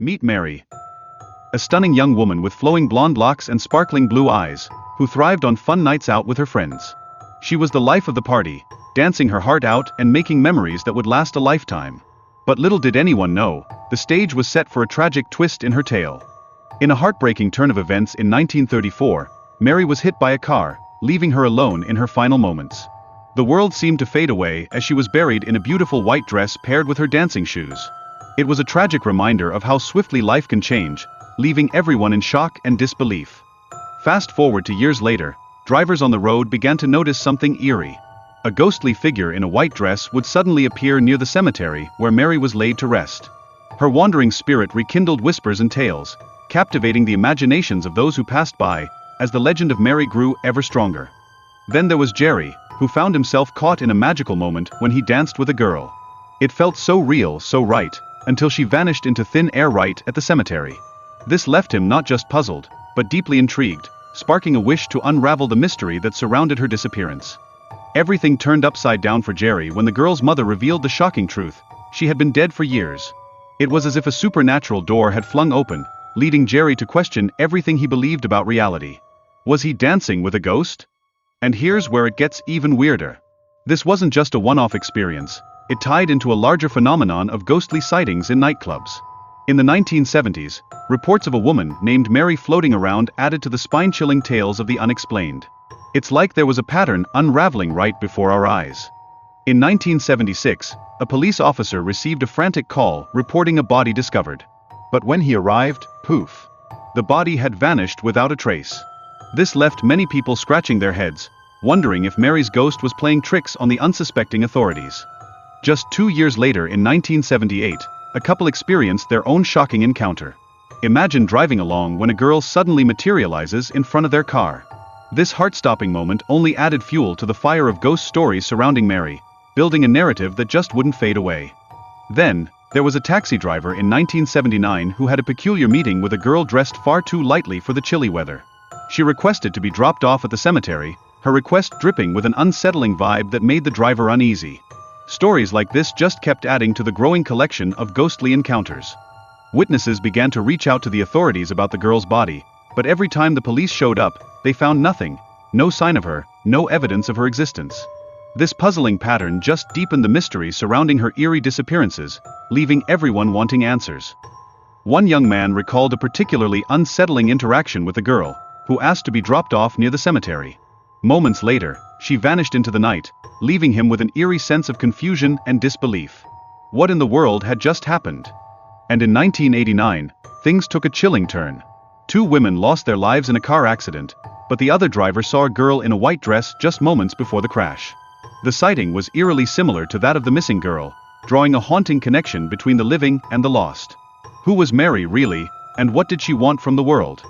Meet Mary. A stunning young woman with flowing blonde locks and sparkling blue eyes, who thrived on fun nights out with her friends. She was the life of the party, dancing her heart out and making memories that would last a lifetime. But little did anyone know, the stage was set for a tragic twist in her tale. In a heartbreaking turn of events in 1934, Mary was hit by a car, leaving her alone in her final moments. The world seemed to fade away as she was buried in a beautiful white dress paired with her dancing shoes. It was a tragic reminder of how swiftly life can change, leaving everyone in shock and disbelief. Fast forward to years later, drivers on the road began to notice something eerie. A ghostly figure in a white dress would suddenly appear near the cemetery where Mary was laid to rest. Her wandering spirit rekindled whispers and tales, captivating the imaginations of those who passed by, as the legend of Mary grew ever stronger. Then there was Jerry, who found himself caught in a magical moment when he danced with a girl. It felt so real, so right, until she vanished into thin air right at the cemetery. This left him not just puzzled, but deeply intrigued, sparking a wish to unravel the mystery that surrounded her disappearance. Everything turned upside down for Jerry when the girl's mother revealed the shocking truth: she had been dead for years. It was as if a supernatural door had flung open, leading Jerry to question everything he believed about reality. Was he dancing with a ghost? And here's where it gets even weirder. This wasn't just a one-off experience, it tied into a larger phenomenon of ghostly sightings in nightclubs. In the 1970s, reports of a woman named Mary floating around added to the spine-chilling tales of the unexplained. It's like there was a pattern unraveling right before our eyes. In 1976, a police officer received a frantic call reporting a body discovered. But when he arrived, poof! The body had vanished without a trace. This left many people scratching their heads, wondering if Mary's ghost was playing tricks on the unsuspecting authorities. Just 2 years later in 1978, a couple experienced their own shocking encounter. Imagine driving along when a girl suddenly materializes in front of their car. This heart-stopping moment only added fuel to the fire of ghost stories surrounding Mary, building a narrative that just wouldn't fade away. Then, there was a taxi driver in 1979 who had a peculiar meeting with a girl dressed far too lightly for the chilly weather. She requested to be dropped off at the cemetery, her request dripping with an unsettling vibe that made the driver uneasy. Stories like this just kept adding to the growing collection of ghostly encounters. Witnesses began to reach out to the authorities about the girl's body, but every time the police showed up, they found nothing, no sign of her, no evidence of her existence. This puzzling pattern just deepened the mystery surrounding her eerie disappearances, leaving everyone wanting answers. One young man recalled a particularly unsettling interaction with a girl, who asked to be dropped off near the cemetery. Moments later, she vanished into the night, leaving him with an eerie sense of confusion and disbelief. What in the world had just happened? And in 1989, things took a chilling turn. 2 women lost their lives in a car accident, but the other driver saw a girl in a white dress just moments before the crash. The sighting was eerily similar to that of the missing girl, drawing a haunting connection between the living and the lost. Who was Mary really, and what did she want from the world?